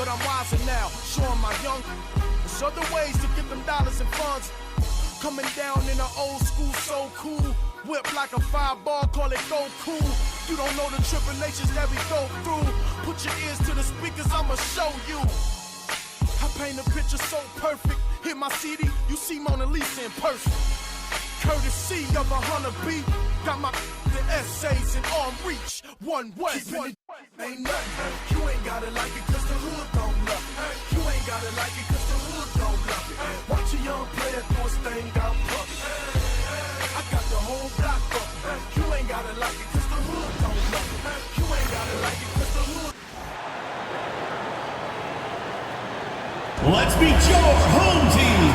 but I'm wiser now. Showing my young there's other ways to get them dollars and funds. Coming down in an old school, so cool. Whip like a fireball, call it go cool. You don't know the tribulations that we go through. Put your ears to the speakers, I'ma show you. I paint a picture so perfect. Hit my CD, you see Mona Lisa in person. Courtesy of a hunter beat. Got my the essays in arm reach. One way. Ain't nothing. You ain't gotta like it cause the hood don't love it. You ain't gotta like it cause the hood don't love it. Watch a young player do his thing out public. I got the whole block up. You ain't gotta like it cause the hood don't love it. You ain't gotta like it cause the hood. Let's meet your home team.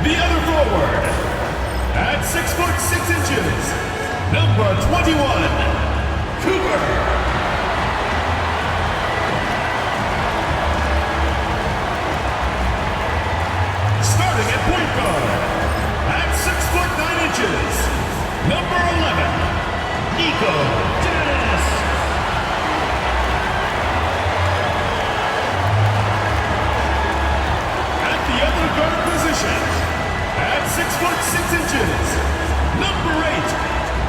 The other forward, at 6'6", number 21, Cooper. Starting at point guard, at 6'9", number 11, Nico Dennis. At the other guard position, at 6'6", number 8,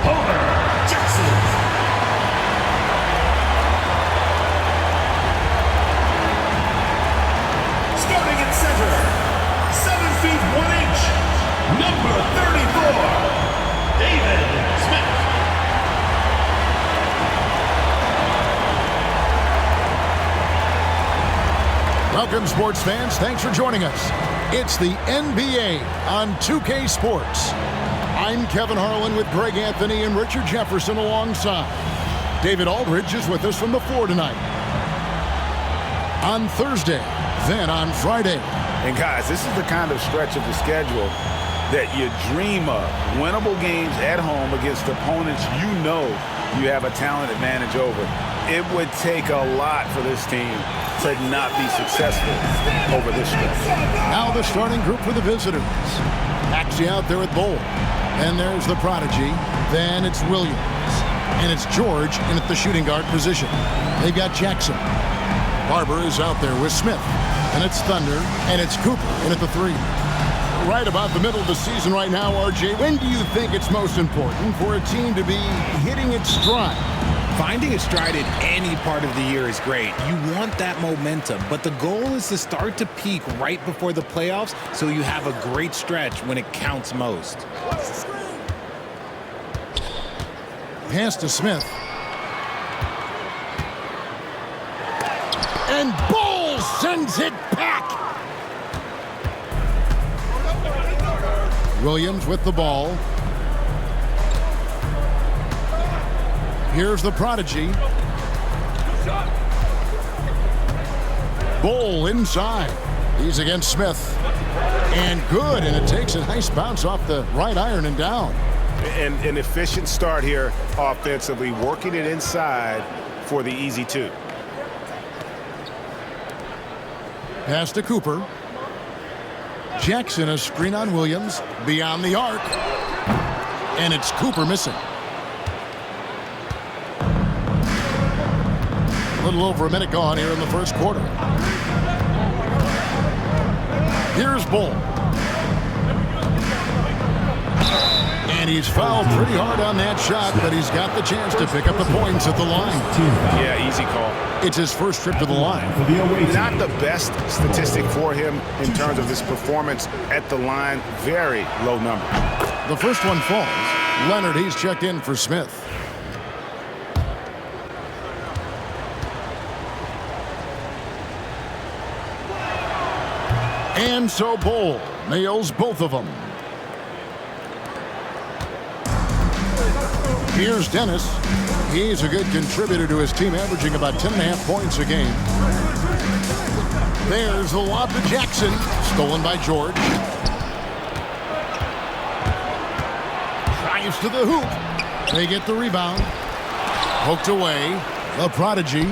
Homer Jackson. Starting at center, 7 feet 1 inch, number 34, David Smith. Welcome, sports fans. Thanks for joining us. It's the NBA on 2K Sports. I'm Kevin Harlan with Greg Anthony and Richard Jefferson alongside. David Aldridge is with us from the floor tonight. On Thursday, then on Friday. And guys, this is the kind of stretch of the schedule that you dream of. Winnable games at home against opponents you know you have a talent advantage over. It would take a lot for this team to not be successful over this stretch. Now the starting group for the visitors. Maxey out there with Bowl. And there's the prodigy. Then it's Williams. And it's George in at the shooting guard position. They've got Jackson. Barber is out there with Smith. And it's Thunder. And it's Cooper in at the 3. Right about the middle of the season right now, RJ. When do you think it's most important for a team to be hitting its stride? Finding a stride in any part of the year is great. You want that momentum, but the goal is to start to peak right before the playoffs so you have a great stretch when it counts most. Pass to Smith. And Bull sends it back. Williams with the ball. Here's the prodigy. Bull inside. He's against Smith. And good, and it takes a nice bounce off the right iron and down. And an efficient start here offensively, working it inside for the easy 2. Pass to Cooper. Jackson, a screen on Williams. Beyond the arc. And it's Cooper missing. A little over a minute gone here in the first quarter. Here's Bull. And he's fouled pretty hard on that shot, but he's got the chance to pick up the points at the line. Yeah, easy call. It's his first trip to the line. Not the best statistic for him in terms of his performance at the line. Very low number. The first one falls. Leonard, he's checked in for Smith. And so Bull nails both of them. Here's Dennis. He's a good contributor to his team, averaging about 10.5 points a game. There's the lob to Jackson. Stolen by George. Drives to the hoop. They get the rebound. Poked away. The prodigy.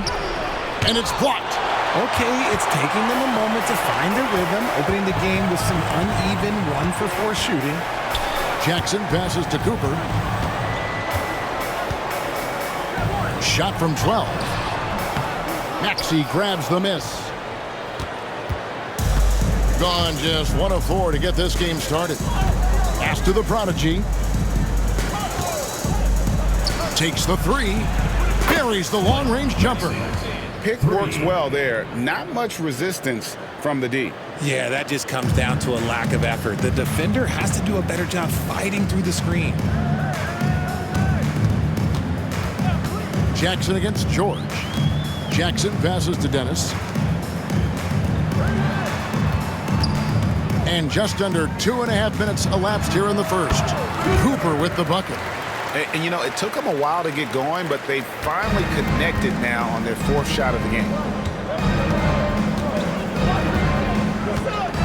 And it's blocked. Okay, it's taking them a moment to find their rhythm, opening the game with some uneven 1-for-4 shooting. Jackson passes to Cooper. Shot from 12. Maxey grabs the miss. Gone just 1 of 4 to get this game started. Pass to the prodigy. Takes the 3. Buries the long-range jumper. Pick works well there. Not much resistance from the D. Yeah, that just comes down to a lack of effort. The defender has to do a better job fighting through the screen. Jackson against George. Jackson passes to Dennis. And just under 2.5 minutes elapsed here in the first. Cooper with the bucket. And you know, it took them a while to get going, but they finally connected now on their 4th shot of the game.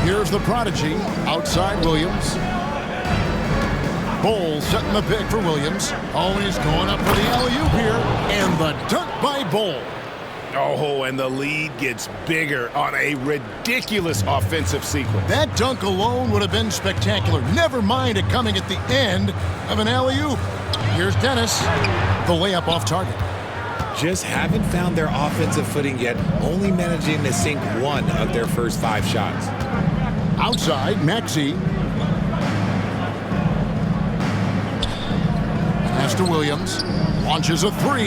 Here's the prodigy. Outside Williams. Bol setting the pick for Williams. Always going up for the alley-oop here. And the dunk by Bol. Oh, and the lead gets bigger on a ridiculous offensive sequence. That dunk alone would have been spectacular. Never mind it coming at the end of an alley-oop. Here's Dennis. The layup off target. Just haven't found their offensive footing yet, only managing to sink 1 of their first 5 shots. Outside, Maxey. Pass to Williams. Launches a 3.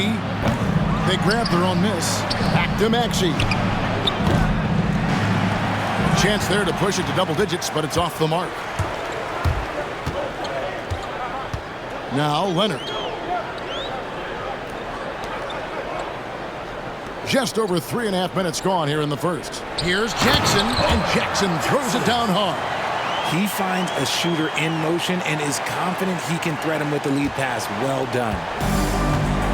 They grab their own miss. Back to Maxey. Chance there to push it to double digits, but it's off the mark. Now Leonard. Just over 3.5 minutes gone here in the first. Here's Jackson, and Jackson throws it down hard. He finds a shooter in motion and is confident he can threat him with the lead pass. Well done.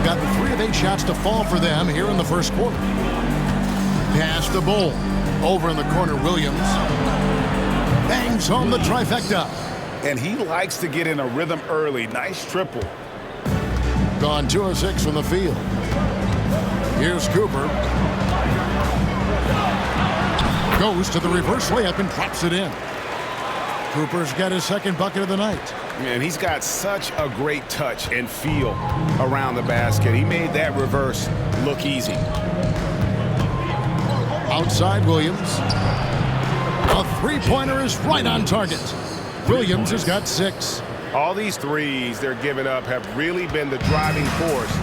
Got the 3 of 8 shots to fall for them here in the first quarter. Pass to Bol. Over in the corner, Williams. Bangs home the trifecta. And he likes to get in a rhythm early. Nice triple. Gone 2 of 6 from the field. Here's Cooper. Goes to the reverse layup and drops it in. Cooper's got his 2nd bucket of the night. And he's got such a great touch and feel around the basket. He made that reverse look easy. Outside Williams. A 3-pointer is right on target. Williams has got 6. All these threes they're giving up have really been the driving force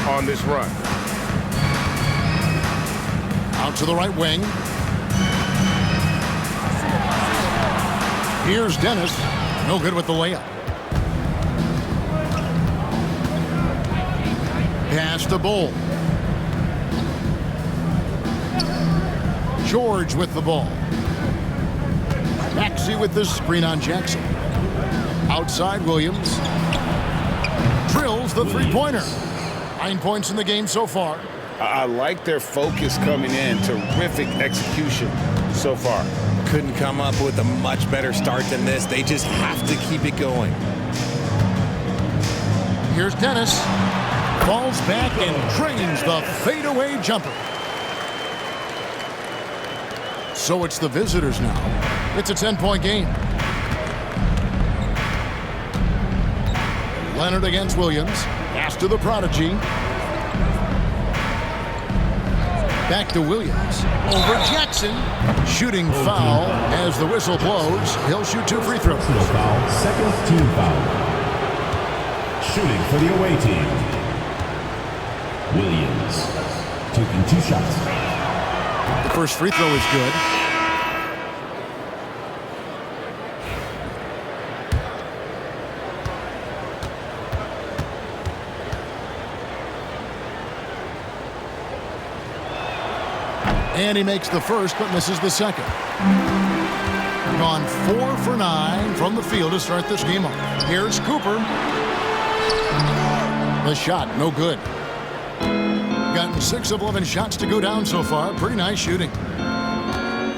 on this run. Out to the right wing. Here's Dennis. No good with the layup. Pass to Bol. George with the ball. Maxey with the screen on Jackson. Outside Williams. Drills the 3-pointer. 9 points in the game so far. I like their focus coming in. Terrific execution so far. Couldn't come up with a much better start than this. They just have to keep it going. Here's Dennis. Falls back and drains the fadeaway jumper. So it's the visitors now. It's a 10-point game. Leonard against Williams. Pass to the prodigy. Back to Williams. Over Jackson. Shooting foul as the whistle blows. He'll shoot 2 free throws. Personal foul, 2nd team foul. Shooting for the away team. Williams taking 2 shots. The first free throw is good. And he makes the first, but misses the second. Gone 4 for 9 from the field to start this game off. Here's Cooper. The shot, no good. Gotten 6 of 11 shots to go down so far. Pretty nice shooting.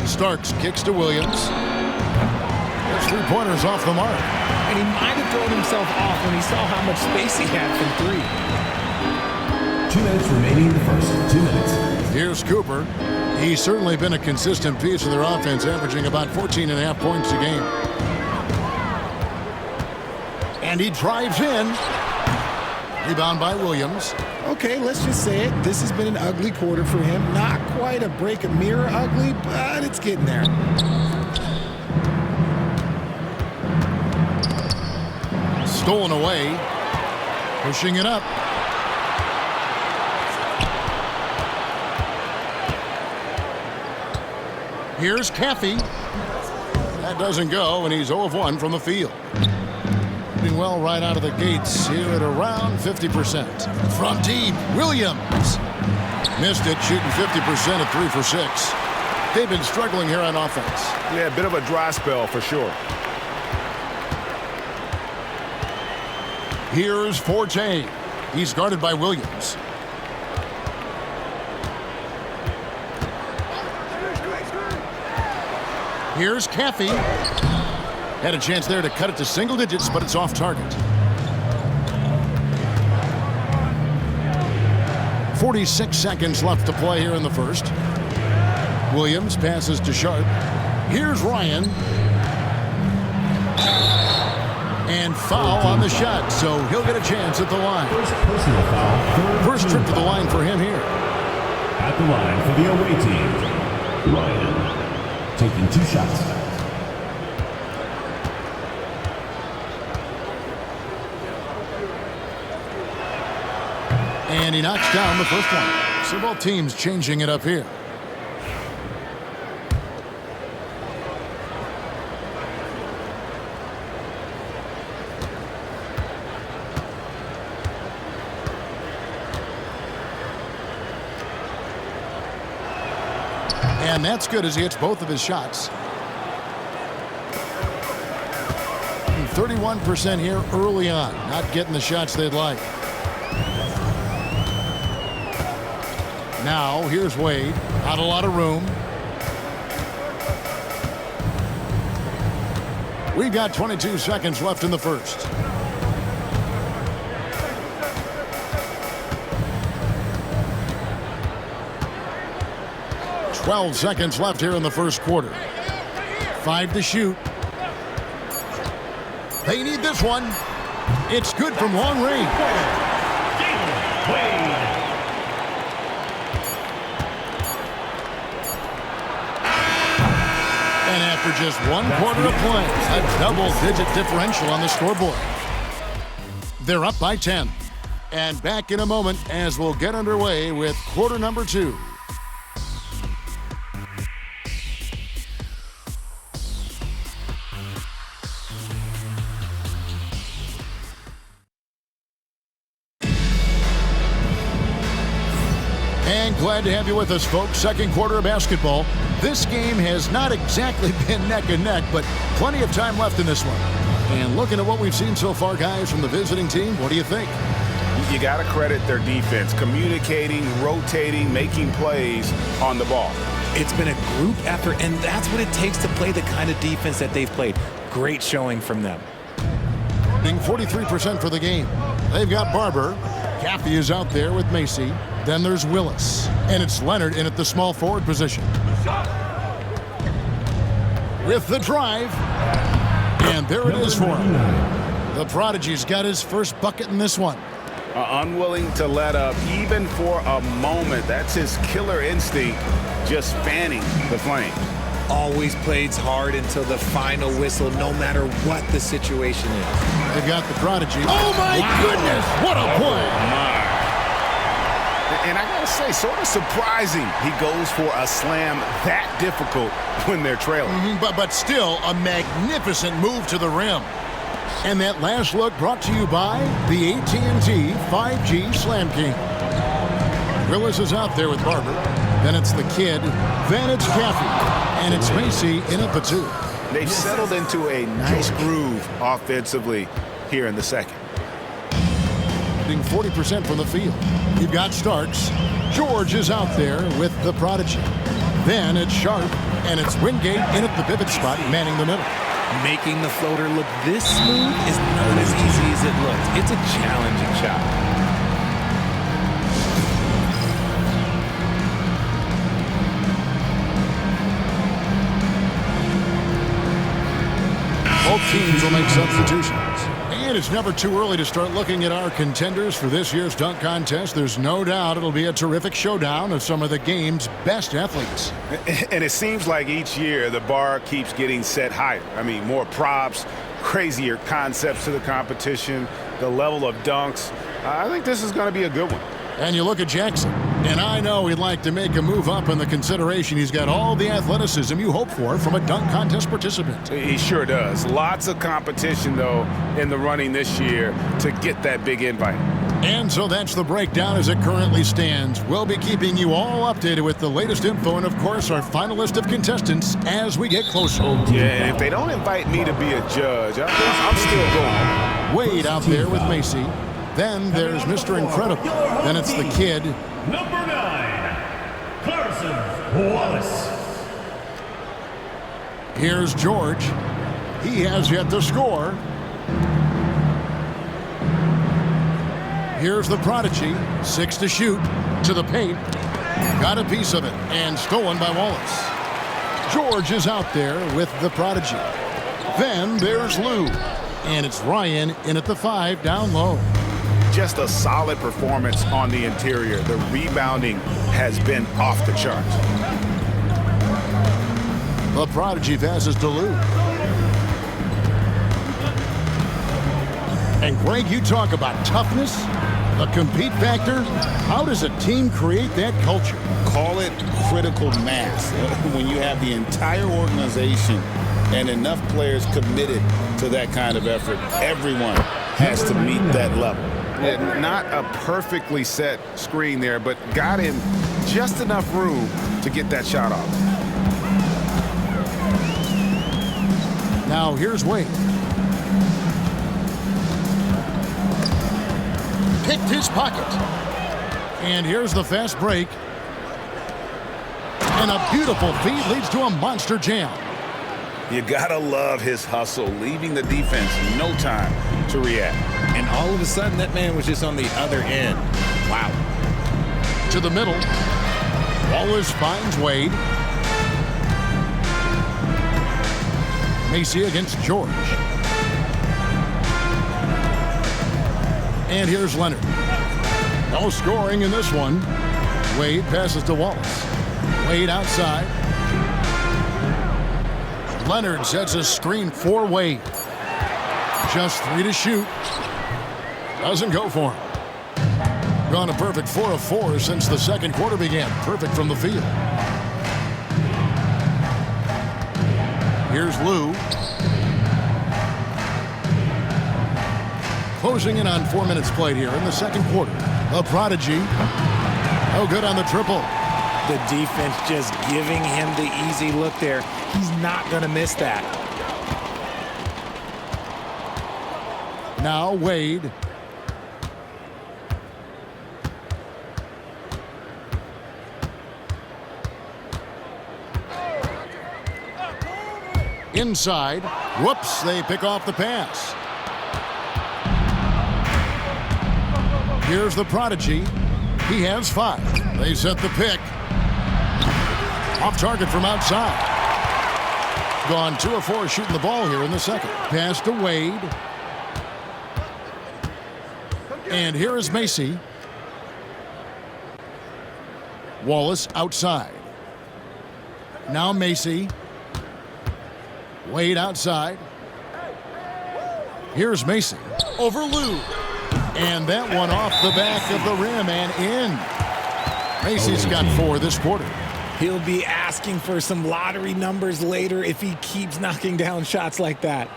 Starks kicks to Williams. There's 3-pointers off the mark. And he might have thrown himself off when he saw how much space he had from 3. 2 minutes remaining in the first. 2 minutes. Here's Cooper. He's certainly been a consistent piece of their offense, averaging about 14.5 points a game. And he drives in. Rebound by Williams. Okay, let's just say it. This has been an ugly quarter for him. Not quite a break a mirror ugly, but it's getting there. Stolen away. Pushing it up. Here's Caffey. That doesn't go, and he's 0 of 1 from the field. Doing well right out of the gates here at around 50%. From deep, Williams. Missed it, shooting 50% at 3 for 6. They've been struggling here on offense. Yeah, a bit of a dry spell for sure. Here's Forte. He's guarded by Williams. Here's Caffey. Had a chance there to cut it to single digits, but it's off target. 46 seconds left to play here in the first. Williams passes to Sharp. Here's Ryan. And foul on the shot, so he'll get a chance at the line. Personal foul. First trip to the line for him here. At the line for the away team, Ryan, taking 2 shots. And he knocks down the first one. So both teams changing it up here. And that's good as he hits both of his shots. 31% here early on. Not getting the shots they'd like. Now, here's Wade. Not a lot of room. We've got 22 seconds left in the first. $12 seconds left here in the first quarter. 5 to shoot. They need this one. It's good from long range. And after just 1 quarter of play, a double-digit differential on the scoreboard. They're up by 10. And back in a moment as we'll get underway with quarter number 2. And glad to have you with us, folks. Second quarter of basketball. This game has not exactly been neck and neck, but plenty of time left in this one. And looking at what we've seen so far, guys, from the visiting team, what do you think? You got to credit their defense, communicating, rotating, making plays on the ball. It's been a group effort, and that's what it takes to play the kind of defense that they've played. Great showing from them. Being 43% for the game. They've got Barber. Caffey is out there with Macy. Then there's Willis. And it's Leonard in at the small forward position. With the drive. And there it is for him. The Prodigy's got his first bucket in this one. Unwilling to let up even for a moment. That's his killer instinct, just fanning the flame. Always plays hard until the final whistle, no matter what the situation is. They've got the Prodigy. Oh, my goodness. What a play. And I got to say, sort of surprising he goes for a slam that difficult when they're trailing. But still a magnificent move to the rim. And that last look brought to you by the AT&T 5G Slam King. Willis is out there with Barber. Then it's the kid. Then it's Caffey. And it's Macy in at the 2. They've settled into a nice groove offensively here in the second. shooting 40% from the field. You've got Starks. George is out there with the prodigy. Then it's Sharp, and it's Wingate in at the pivot spot, manning the middle. Making the floater look this smooth is not as easy as it looks. It's a challenging shot. Both teams will make substitutions. And it's never too early to start looking at our contenders for this year's dunk contest. There's no doubt it'll be a terrific showdown of some of the game's best athletes. And it seems like each year the bar keeps getting set higher. I mean, more props, crazier concepts to the competition, the level of dunks. I think this is going to be a good one. And you look at Jackson, and I know he'd like to make a move up in the consideration. He's got all the athleticism you hope for from a dunk contest participant. He sure does. Lots of competition, though, in the running this year to get that big invite. And so that's the breakdown as it currently stands. We'll be keeping you all updated with the latest info and, of course, our final list of contestants as we get closer. Yeah, and if they don't invite me to be a judge, I'm still going. Wade out there with Macy. Then there's Mr. Incredible. Then it's the kid. Number 9, Carson Wallace. Here's George. He has yet to score. Here's the prodigy. 6 to shoot. To the paint. Got a piece of it. And stolen by Wallace. George is out there with the prodigy. Then there's Lou. And it's Ryan in at the 5 down low. Just a solid performance on the interior. The rebounding has been off the charts. The prodigy passes to Lou. And Greg, you talk about toughness, the compete factor. How does a team create that culture? Call it critical mass. When you have the entire organization and enough players committed to that kind of effort, everyone has to meet that level. Yeah, not a perfectly set screen there, but got in just enough room to get that shot off. Now here's Wade. Picked his pocket. And here's the fast break. And a beautiful feed leads to a monster jam. You gotta love his hustle, leaving the defense no time to react. And all of a sudden, that man was just on the other end. Wow. To the middle. Wallace finds Wade. Macy against George. And here's Leonard. No scoring in this one. Wade passes to Wallace. Wade outside. Leonard sets a screen for Wade. Just 3 to shoot. Doesn't go for him. Gone a perfect 4 of 4 since the second quarter began. Perfect from the field. Here's Lou. Closing in on 4 minutes played here in the second quarter. A prodigy. No good on the triple. The defense just giving him the easy look there. He's not going to miss that. Now Wade. Inside. Whoops, they pick off the pass. Here's the prodigy. He has 5. They set the pick. Off target from outside. Gone 2 of 4 shooting the ball here in the second. Pass to Wade. And here is Macy. Wallace outside. Now Macy. Wade outside. Here's Macy. Over Lou. And that one off the back of the rim and in. Macy's got 4 this quarter. He'll be asking for some lottery numbers later if he keeps knocking down shots like that.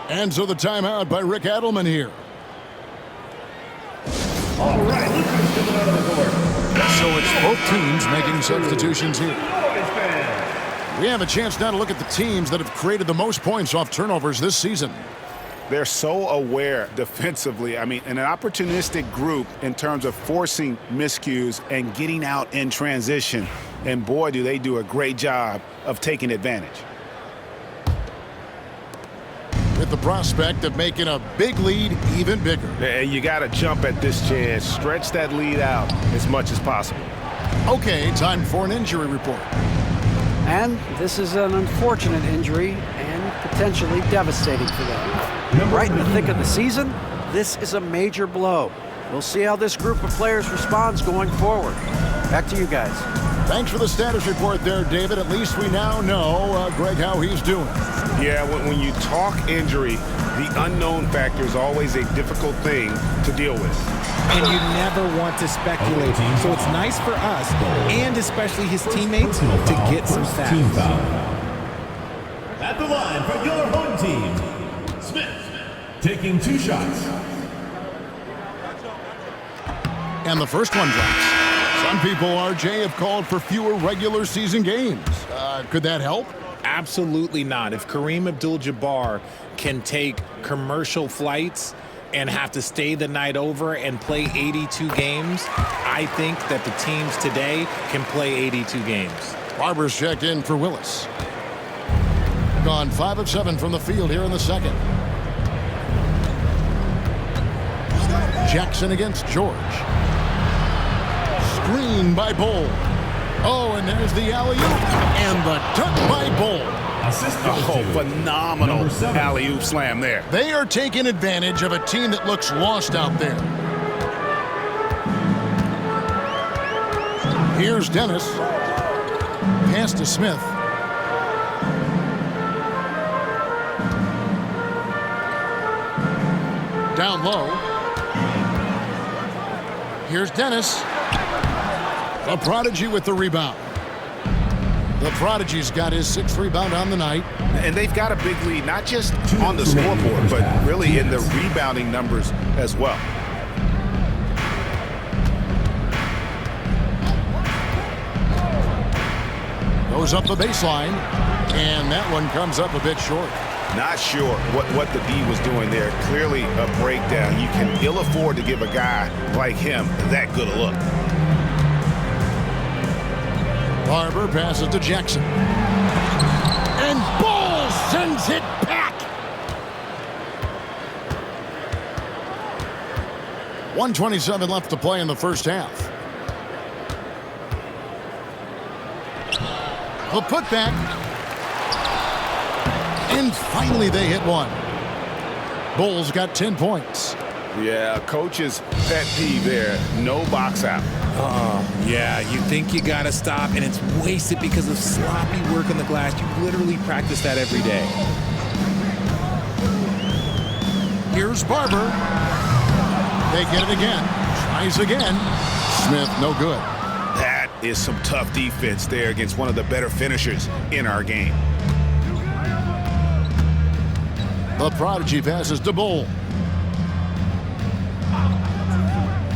And so the timeout by Rick Adelman here. All right, Lucas coming out of the court. So it's both teams making substitutions here. We have a chance now to look at the teams that have created the most points off turnovers this season. They're so aware defensively. I mean, an opportunistic group in terms of forcing miscues and getting out in transition. And boy, do they do a great job of taking advantage. With the prospect of making a big lead even bigger. And you got to jump at this chance. Stretch that lead out as much as possible. Okay, time for an injury report. And this is an unfortunate injury and potentially devastating for them. Right in the thick of the season, this is a major blow. We'll see how this group of players responds going forward. Back to you guys. Thanks for the status report there, David. At least we now know, Greg, how he's doing. Yeah, when you talk injury, the unknown factor is always a difficult thing to deal with. And you never want to speculate. So it's nice for us, and especially his teammates, to get some stats. At the line for your home team, Smith, taking 2 shots. And the first one drops. Some people, RJ, have called for fewer regular season games. Could that help? Absolutely not. If Kareem Abdul-Jabbar can take commercial flights and have to stay the night over and play 82 games, I think that the teams today can play 82 games. Barber's checked in for Willis. Gone 5 of 7 from the field here in the second. Jackson against George. Screen by Bull. Oh, and there's the alley-oop. And the dunk by Bull. Oh, phenomenal alley-oop slam there. They are taking advantage of a team that looks lost out there. Here's Dennis. Pass to Smith. Down low. Here's Dennis. The Prodigy with the rebound. The Prodigy's got his 6th rebound on the night. And they've got a big lead, not just on the scoreboard, but really in the rebounding numbers as well. Goes up the baseline, and that one comes up a bit short. Not sure what the D was doing there. Clearly a breakdown. You can ill afford to give a guy like him that good a look. Barber passes to Jackson. And Bull sends it back. 1:27 left to play in the first half. The putback. And finally they hit one. Bulls got 10 points. Yeah, coach's pet peeve there. No box out. Yeah, you think you got to stop, and it's wasted because of sloppy work on the glass. You literally practice that every day. Here's Barber. They get it again. Tries again. Smith, no good. That is some tough defense there against one of the better finishers in our game. The Prodigy passes to Bull.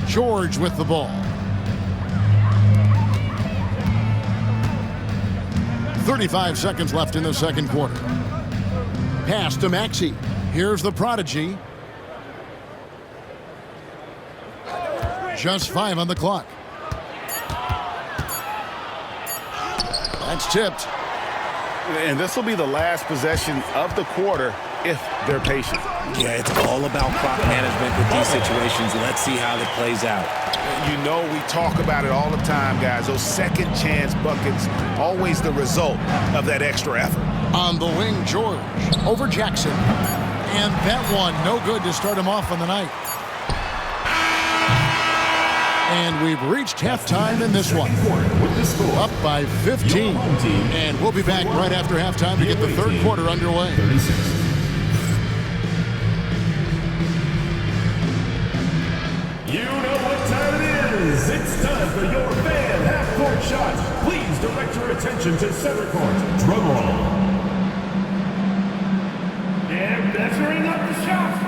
George with the ball. 35 seconds left in the second quarter. Pass to Maxey. Here's the Prodigy. Just 5 on the clock. That's tipped. And this will be the last possession of the quarter if they're patient. Yeah, it's all about clock management with these situations. Let's see how it plays out. You know, we talk about it all the time, guys. Those second chance buckets, always the result of that extra effort. On the wing, George over Jackson. And that one, no good to start him off on the night. And we've reached halftime in this one. Up by 15. And we'll be back right after halftime to get the third quarter underway. You know what time it is. It's time for your fan half-court shots. Please direct your attention to center court. Drum roll. And measuring up the shot.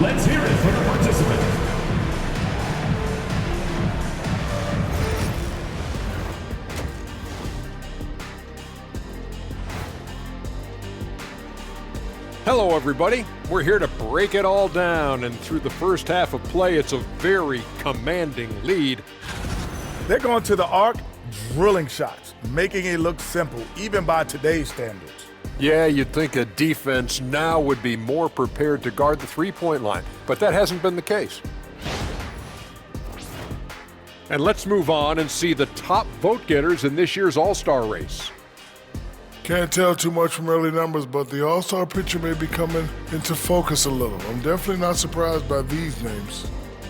Let's hear it for the participant. Hello, everybody. We're here to break it all down, and through the first half of play, it's a very commanding lead. They're going to the arc, drilling shots, making it look simple, even by today's standards. Yeah, you'd think a defense now would be more prepared to guard the three-point line, but that hasn't been the case. And let's move on and see the top vote-getters in this year's All-Star race. Can't tell too much from early numbers, but the All-Star picture may be coming into focus a little. I'm definitely not surprised by these names.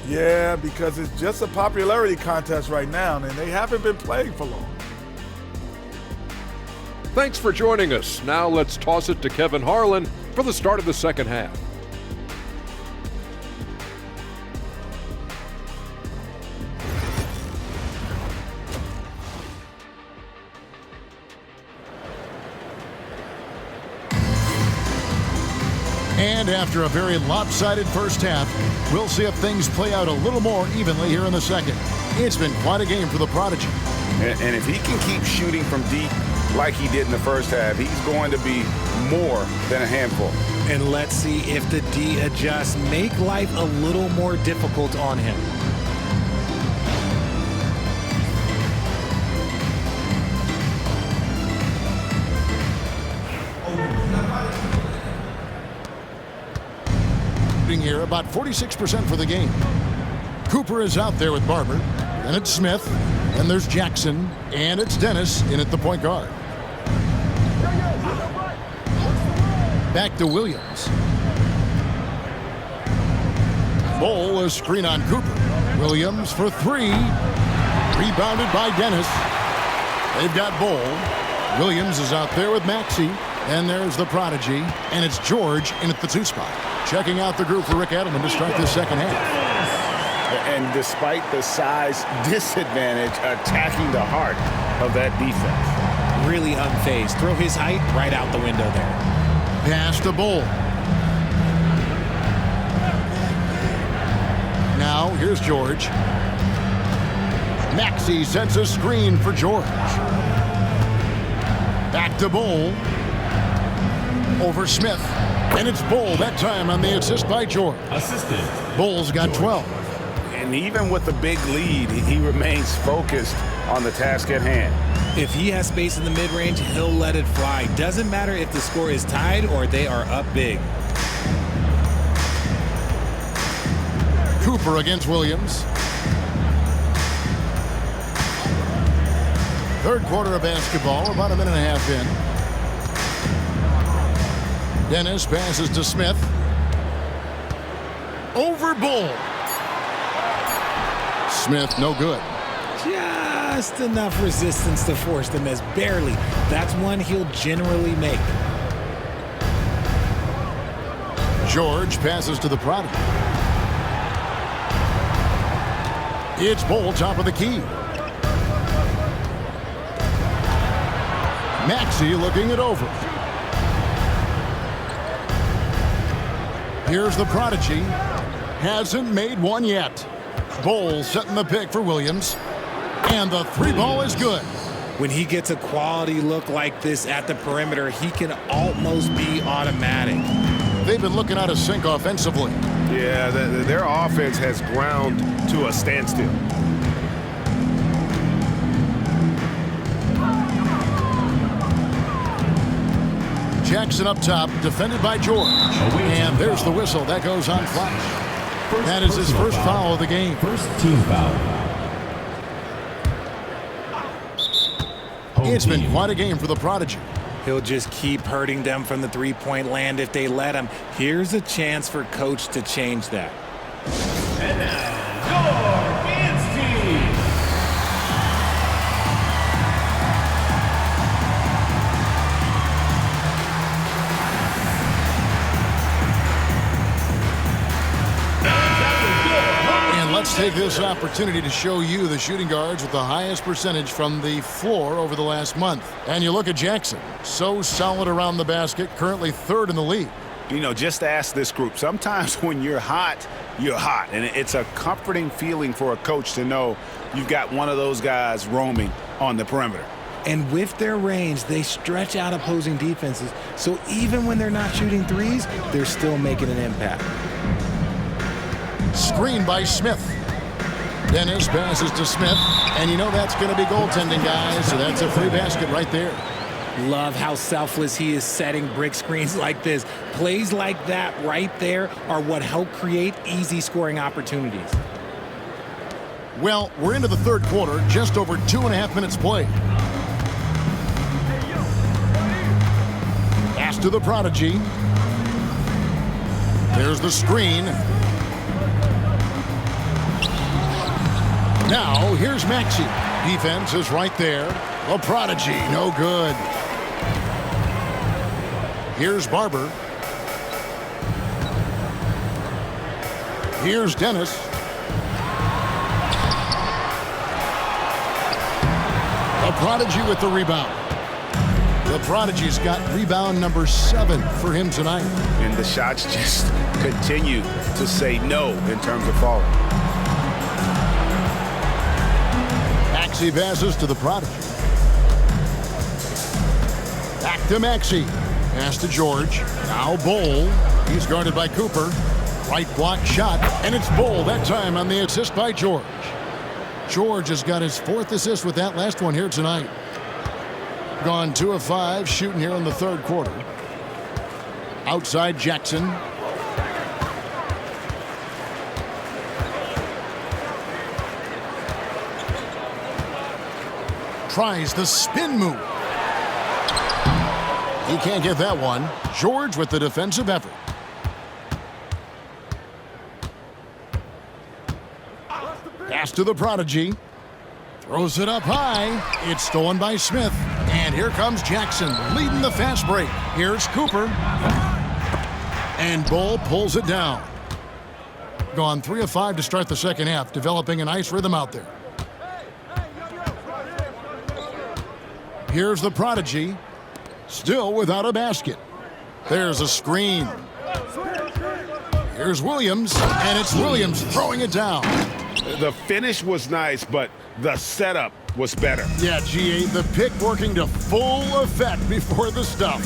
Yeah, because it's just a popularity contest right now, and they haven't been playing for long. Thanks for joining us. Now let's toss it to Kevin Harlan for the start of the second half. And after a very lopsided first half, we'll see if things play out a little more evenly here in the second. It's been quite a game for the Prodigy. And if he can keep shooting from deep like he did in the first half, he's going to be more than a handful. And let's see if the D adjusts, make life a little more difficult on him. Here, about 46% for the game. Cooper is out there with Barber, and it's Smith, and there's Jackson, and it's Dennis in at the point guard. Back to Williams. Bowl, a screen on Cooper. Williams for three. Rebounded by Dennis. They've got Bowl. Williams is out there with Maxey, and there's the Prodigy, and it's George in at the two spot. Checking out the group for Rick Edelman to start this second half. And despite the size disadvantage, attacking the heart of that defense. Really unfazed. Throw his height right out the window there. Pass to Bull. Now here's George. Maxey sends a screen for George. Back to Bull. Over Smith. And it's Bull that time on the assist by George. Assistant. Bull's got 12. And even with the big lead, he remains focused on the task at hand. If he has space in the mid-range, he'll let it fly. Doesn't matter if the score is tied or they are up big. Cooper against Williams. Third quarter of basketball, about a minute and a half in. Dennis passes to Smith. Over Bull. Smith, no good. Just enough resistance to force them as barely. That's one he'll generally make. George passes to the Prodigy. It's Bull, top of the key. Maxey looking it over. Here's the Prodigy. Hasn't made one yet. Bull setting the pick for Williams. And the three ball is good. When he gets a quality look like this at the perimeter, he can almost be automatic. They've been looking out of sync offensively. Yeah, their offense has ground to a standstill. Jackson up top, defended by George. And there's the whistle. That goes on flash. That is his first foul of the game. First team foul. It's been quite a game for the Prodigy. He'll just keep hurting them from the three-point land if they let him. Here's a chance for Coach to change that. And now, your fans team. Let's take this opportunity to show you the shooting guards with the highest percentage from the floor over the last month. And you look at Jackson, so solid around the basket, currently third in the league. You know, just ask this group. Sometimes when you're hot, you're hot. And it's a comforting feeling for a coach to know you've got one of those guys roaming on the perimeter. And with their range, they stretch out opposing defenses. So even when they're not shooting threes, they're still making an impact. Screen by Smith. Dennis passes to Smith, and you know that's going to be goaltending, guys, so that's a free basket right there. Love how selfless he is setting brick screens like this. Plays like that right there are what help create easy scoring opportunities. Well, we're into the third quarter, just over 2.5 minutes played. Pass to the Prodigy. There's the screen. Now, here's Maxey. Defense is right there. The Prodigy, no good. Here's Barber. Here's Dennis. The Prodigy with the rebound. The Prodigy's got rebound number 7 for him tonight. And the shots just continue to say no in terms of falling. Maxey passes to the Prodigy. Back to Maxey. Pass to George. Now Bowl. He's guarded by Cooper. Right block shot. And it's Bowl that time on the assist by George. George has got his 4th assist with that last one here tonight. Gone 2 of 5 shooting here in the third quarter. Outside Jackson. Tries the spin move. He can't get that one. George with the defensive effort. Pass to the Prodigy. Throws it up high. It's stolen by Smith. And here comes Jackson leading the fast break. Here's Cooper. And Bull pulls it down. Gone 3 of 5 to start the second half, developing a nice rhythm out there. Here's the Prodigy. Still without a basket. There's a screen. Here's Williams, and it's Williams throwing it down. The finish was nice, but the setup was better. Yeah, G8, the pick working to full effect before the stuff.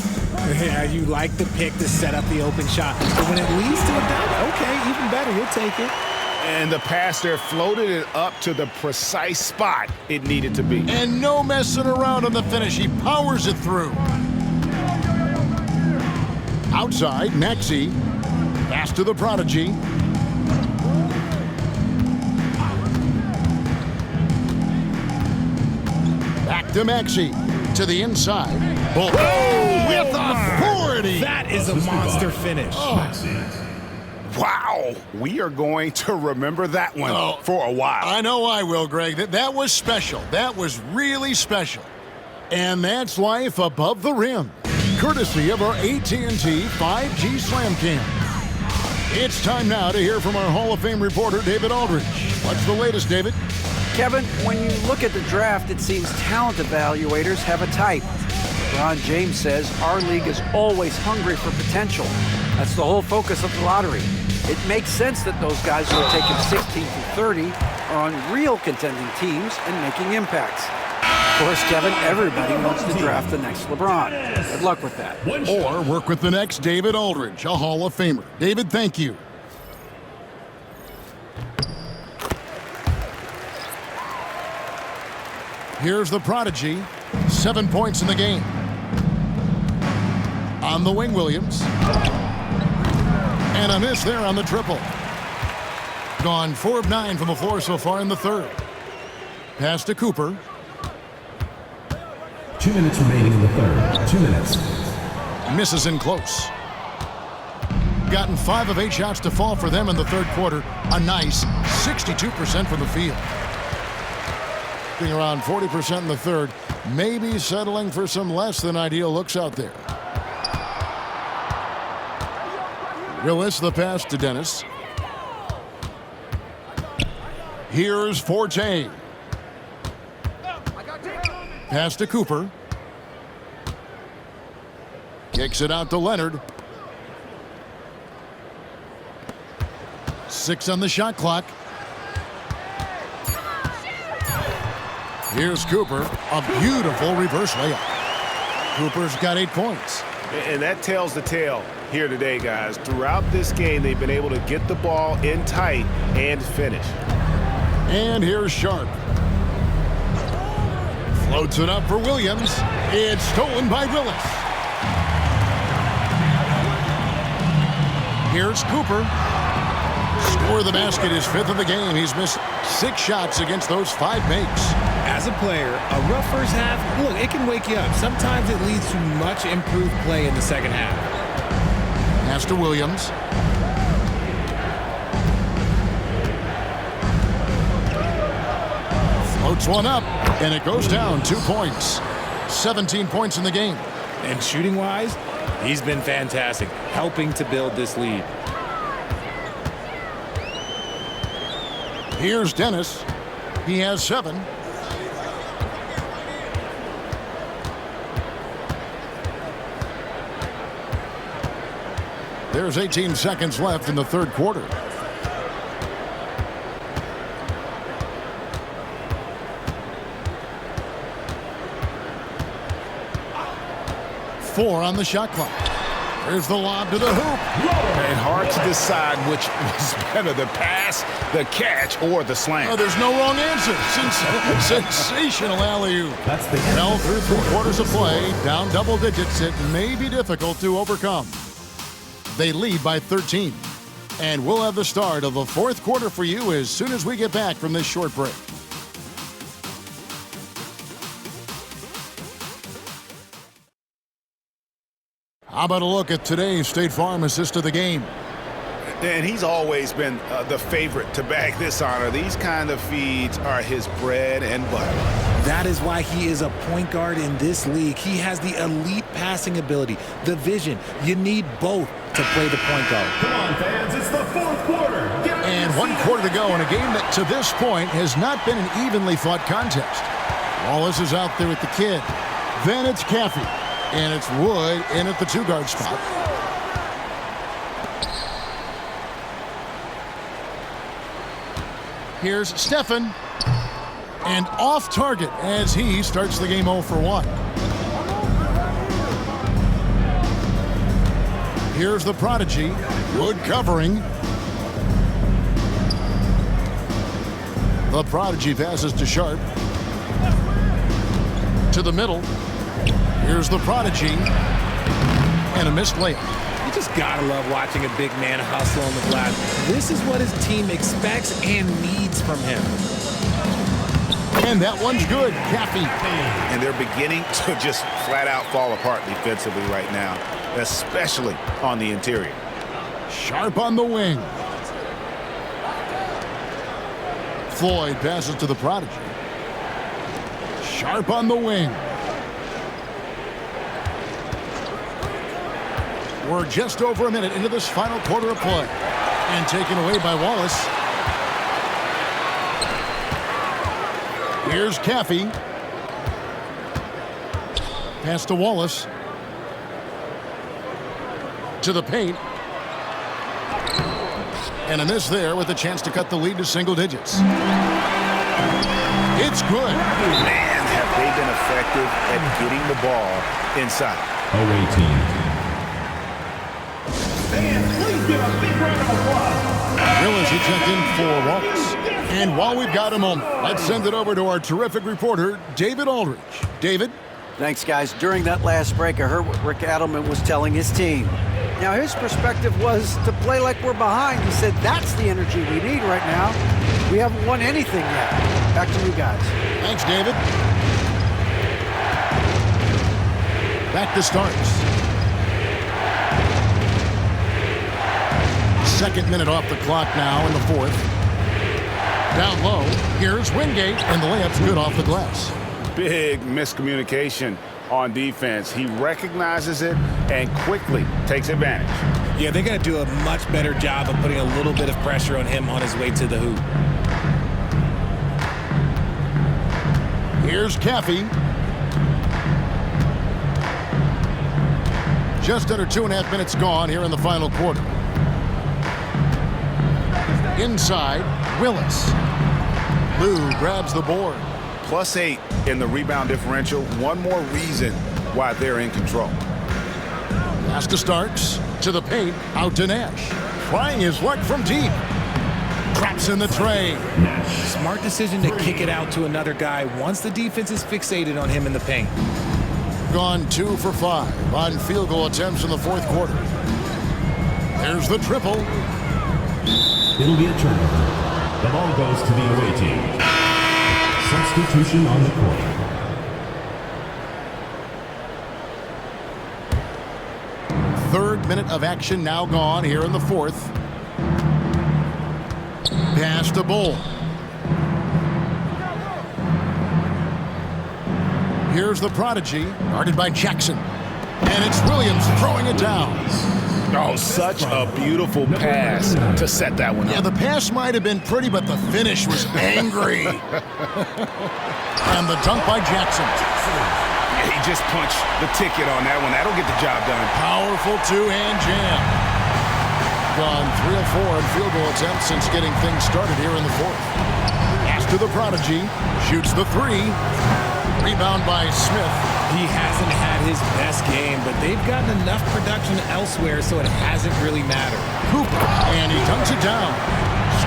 Yeah, you like the pick to set up the open shot. But when it leads to a dunk, okay, even better, you'll take it. And the pass there floated it up to the precise spot it needed to be. And no messing around on the finish. He powers it through. Outside, Maxey. Pass to the Prodigy. Back to Maxey. To the inside. Bull. Oh, with authority. That is a monster finish. Oh. Wow. We are going to remember that one for a while. I know I will, Greg. That was special. That was really special. And that's life above the rim. Courtesy of our AT&T 5G Slam Cam. It's time now to hear from our Hall of Fame reporter, David Aldridge. What's the latest, David? Kevin, when you look at the draft, it seems talent evaluators have a type. LeBron James says our league is always hungry for potential. That's the whole focus of the lottery. It makes sense that those guys who are taken 16 through 30 are on real contending teams and making impacts. Of course, Kevin, everybody wants to draft the next LeBron. Good luck with that. Or work with the next David Aldridge, a Hall of Famer. David, thank you. Here's the Prodigy. 7 points in the game. On the wing, Williams. And a miss there on the triple. Gone 4 of 9 from the floor so far in the third. Pass to Cooper. 2 minutes remaining in the third. 2 minutes. Misses in close. Gotten 5 of 8 shots to fall for them in the third quarter. A nice 62% from the field. Being around 40% in the third. Maybe settling for some less than ideal looks out there. Willis, the pass to Dennis. Here's Forte. Pass to Cooper. Kicks it out to Leonard. 6 on the shot clock. Here's Cooper, a beautiful reverse layup. Cooper's got 8 points. And that tells the tale here today, guys. Throughout this game, they've been able to get the ball in tight and finish. And here's Sharp. Floats it up for Williams. It's stolen by Willis. Here's Cooper. Score the basket, his 5th of the game. He's missed 6 shots against those 5 makes. As a player, a rough first half, look, it can wake you up. Sometimes it leads to much improved play in the second half. Pass to Williams. Floats one up, and it goes down 2 points. 17 points in the game. And shooting-wise, he's been fantastic, helping to build this lead. Here's Dennis. He has 7. There's 18 seconds left in the third quarter. Four on the shot clock. There's the lob to the hoop. And hard to decide which was better, the pass, the catch, or the slam. Oh, there's no wrong answer. Sensational alley-oop. Well, through 3 quarters of play, down double digits, it may be difficult to overcome. They lead by 13. And we'll have the start of the fourth quarter for you as soon as we get back from this short break. How about a look at today's State Farm assist of the game? And he's always been the favorite to bag this honor. These kind of feeds are his bread and butter. That is why he is a point guard in this league. He has the elite passing ability, the vision. You need both to play the point guard. Come on, fans, it's the fourth quarter. And 1 quarter to go in a game that to this point has not been an evenly fought contest. Wallace is out there with the kid. Then it's Caffey. And it's Wood in at the 2-guard spot. Here's Stephen. And off target as he starts the game 0 for 1. Here's the prodigy. Wood covering. The prodigy passes to Sharp. To the middle. Here's the prodigy. And a missed layup. You just gotta love watching a big man hustle on the glass. This is what his team expects and needs from him. And that one's good. Caffey. And they're beginning to just flat out fall apart defensively right now, especially on the interior. Sharp on the wing. Floyd passes to the prodigy. Sharp on the wing. We're just over a minute into this final quarter of play. And taken away by Wallace. Here's Caffey. Pass to Wallace. To the paint. And a miss there with a chance to cut the lead to single digits. It's good. Man, have they been effective at getting the ball inside. Away team. Fans, please give a big round of applause. Willis, he checked in for Wallace. And while we've got a moment, let's send it over to our terrific reporter, David Aldridge. David? Thanks, guys. During that last break, I heard what Rick Adelman was telling his team. Now, his perspective was to play like we're behind. He said that's the energy we need right now. We haven't won anything yet. Back to you guys. Thanks, David. Back to starts. Second minute off the clock now in the fourth. Down low, here's Wingate, and the layup's good off the glass. Big miscommunication on defense. He recognizes it and quickly takes advantage. Yeah, they got to do a much better job of putting a little bit of pressure on him on his way to the hoop. Here's Caffey. Just under 2.5 minutes gone here in the final quarter. Inside, Willis. Lou grabs the board. +8 in the rebound differential. One more reason why they're in control. Pass to Starks, to the paint, out to Nash. Trying his luck from deep. Traps in the tray. Smart decision to kick it out to another guy once the defense is fixated on him in the paint. Gone 2 for 5 on field goal attempts in the fourth quarter. There's the triple. It'll be a turnover. The ball goes to the away team. Substitution on the court. Third minute of action now gone here in the fourth. Pass to Bull. Here's the prodigy, guarded by Jackson. And it's Williams throwing it down. Oh, such a beautiful pass to set that one up. Yeah, the pass might have been pretty, but the finish was angry. And the dunk by Jackson. Yeah, he just punched the ticket on that one. That'll get the job done. Powerful two-hand jam. Gone 3 of 4 in field goal attempts since getting things started here in the fourth. Pass to the prodigy. Shoots the 3. Rebound by Smith. He hasn't had his best game, but they've gotten enough production elsewhere, so it hasn't really mattered. Cooper, and he dunks it down.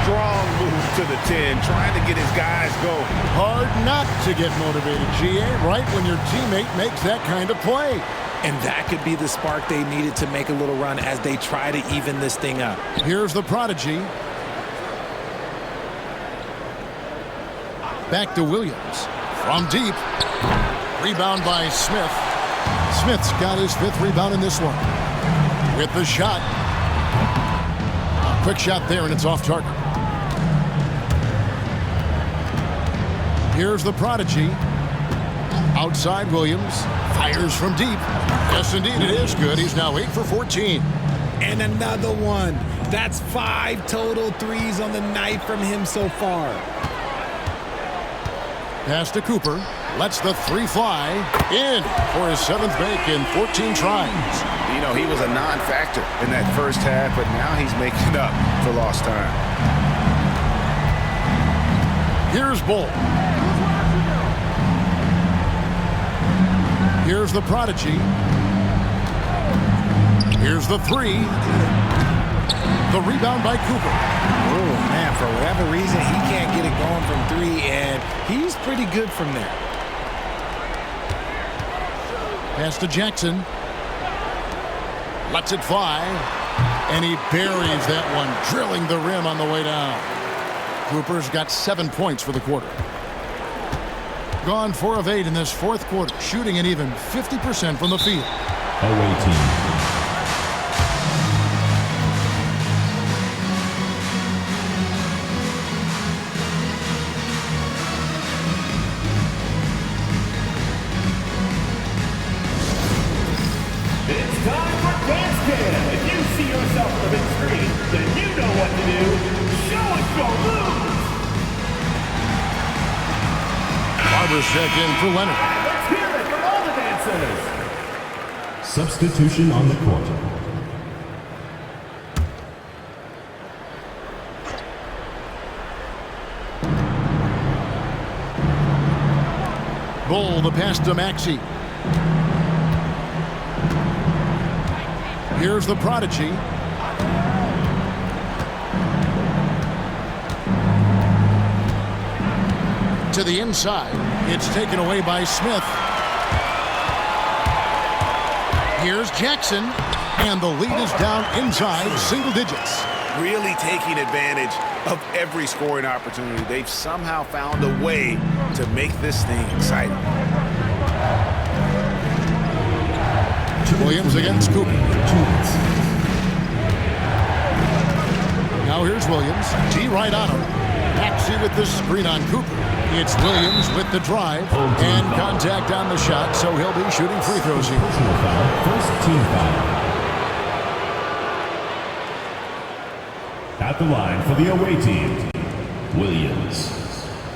Strong move to the 10, trying to get his guys going. Hard not to get motivated, GA, right when your teammate makes that kind of play. And that could be the spark they needed to make a little run as they try to even this thing up. Here's the prodigy. Back to Williams. From deep. Rebound by Smith. Smith's got his 5th rebound in this one. With the shot. A quick shot there, and it's off target. Here's the prodigy. Outside Williams. Fires from deep. Yes, indeed, it is good. He's now 8 for 14. And another one. That's 5 total threes on the night from him so far. Pass to Cooper. Lets the 3 fly. In for his 7th make in 14 tries. You know, he was a non-factor in that first half, but now he's making up for lost time. Here's Bull. Here's the prodigy. Here's the 3. The rebound by Cooper. Oh, man, for whatever reason, he can't get it going from 3, and he's pretty good from there. Pass to Jackson. Lets it fly. And he buries that one, drilling the rim on the way down. Cooper's got 7 points for the quarter. Gone 4 of 8 in this fourth quarter, shooting an even 50% from the field. Away team. It's time for Dance Cam. If you see yourself on the big screen, then you know what to do. Show us your moves. Barber's check in for Leonard. Let's hear it from all the dancers. Substitution on the court. Bull, the pass to Maxey. Here's the prodigy. To the inside. It's taken away by Smith. Here's Jackson. And the lead is down inside single digits. Really taking advantage of every scoring opportunity. They've somehow found a way to make this thing exciting. Williams against Cooper. Now here's Williams. D right on him. Maxey with the screen on Cooper. It's Williams with the drive and contact on the shot, so he'll be shooting free throws here. First team foul. At the line for the away team, Williams.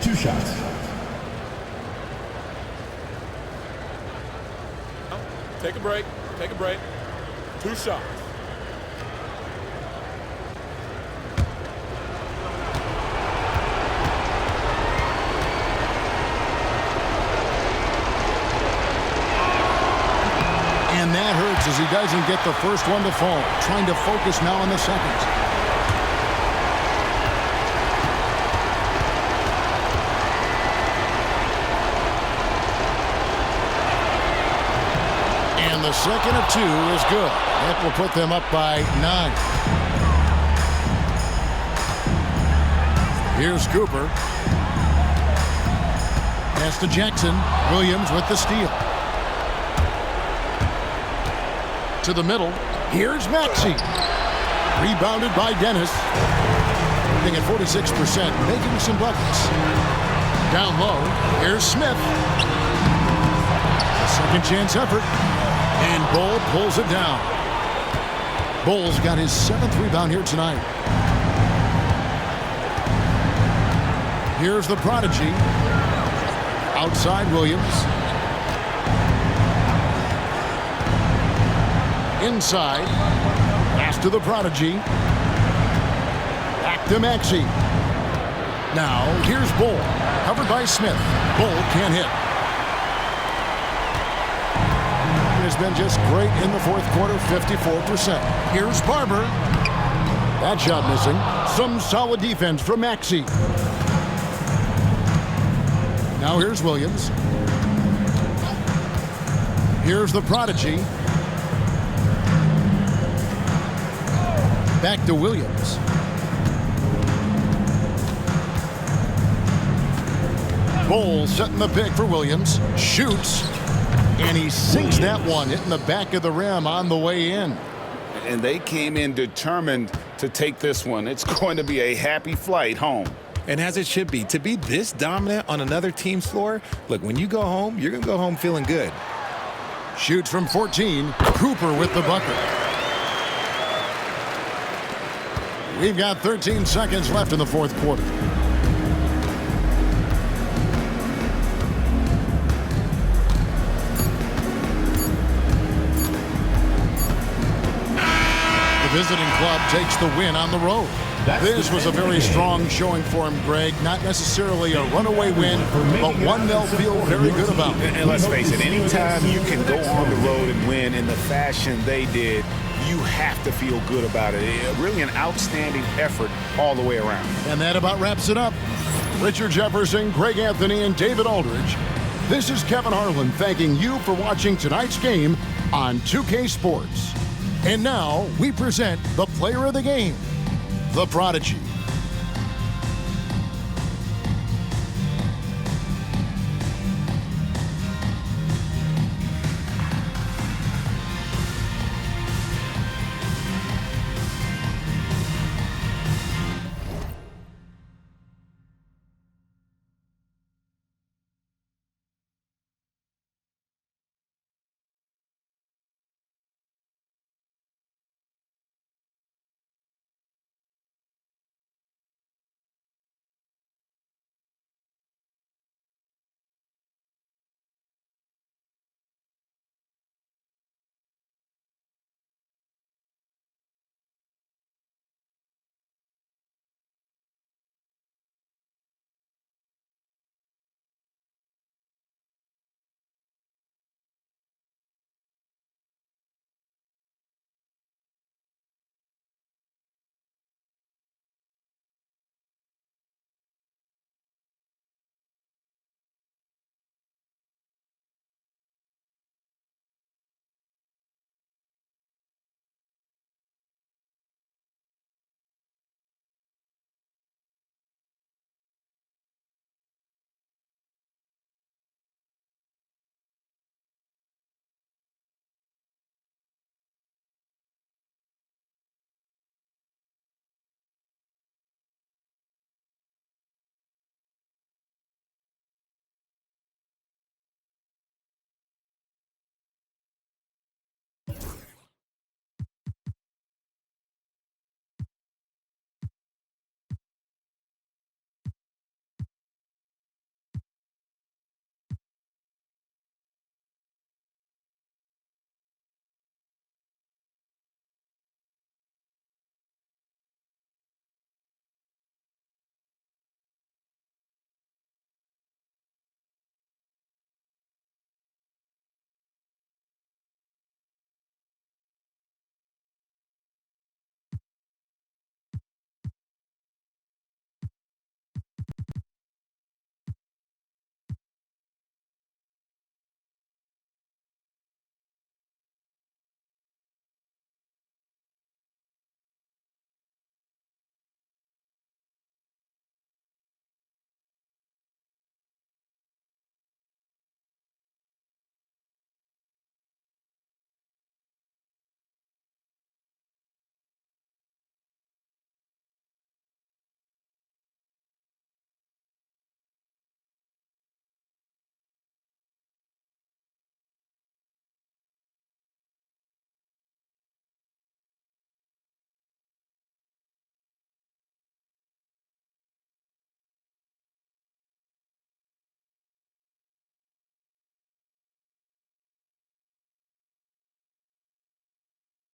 2 shots. Take a break. Take a break. 2 shots. as he doesn't get the first one to fall. Trying to focus now on the second. And the second of 2 is good. That will put them up by 9. Here's Cooper. Pass to Jackson. Williams with the steal. To the middle. Here's Maxey. Rebounded by Dennis. Hitting at 46%, making some buckets. Down low. Here's Smith. A second chance effort. And Bull pulls it down. Bull's got his 7th rebound here tonight. Here's the prodigy. Outside Williams. Inside. Pass to the prodigy. Back to Maxey. Now, here's Bull. Covered by Smith. Bull can't hit. Has been just great in the fourth quarter, 54%. Here's Barber. That shot missing. Some solid defense from Maxey. Now here's Williams. Here's the prodigy. Back to Williams. Bull setting the pick for Williams. Shoots. And he sinks that one, hitting the back of the rim on the way in. And they came in determined to take this one. It's going to be a happy flight home. And as it should be. To be this dominant on another team's floor, look, when you go home, you're going to go home feeling good. Shoots from 14. Cooper with the bucket. We've got 13 seconds left in the fourth quarter. Visiting club takes the win on the road. This was a very strong showing for him, Greg. Not necessarily a runaway win, but one they'll feel very good about. And let's face it, anytime you can go on the road and win in the fashion they did, you have to feel good about it. Really an outstanding effort all the way around. And that about wraps it up. Richard Jefferson, Greg Anthony, and David Aldridge. This is Kevin Harlan thanking you for watching tonight's game on 2K Sports. And now we present the player of the game, the prodigy.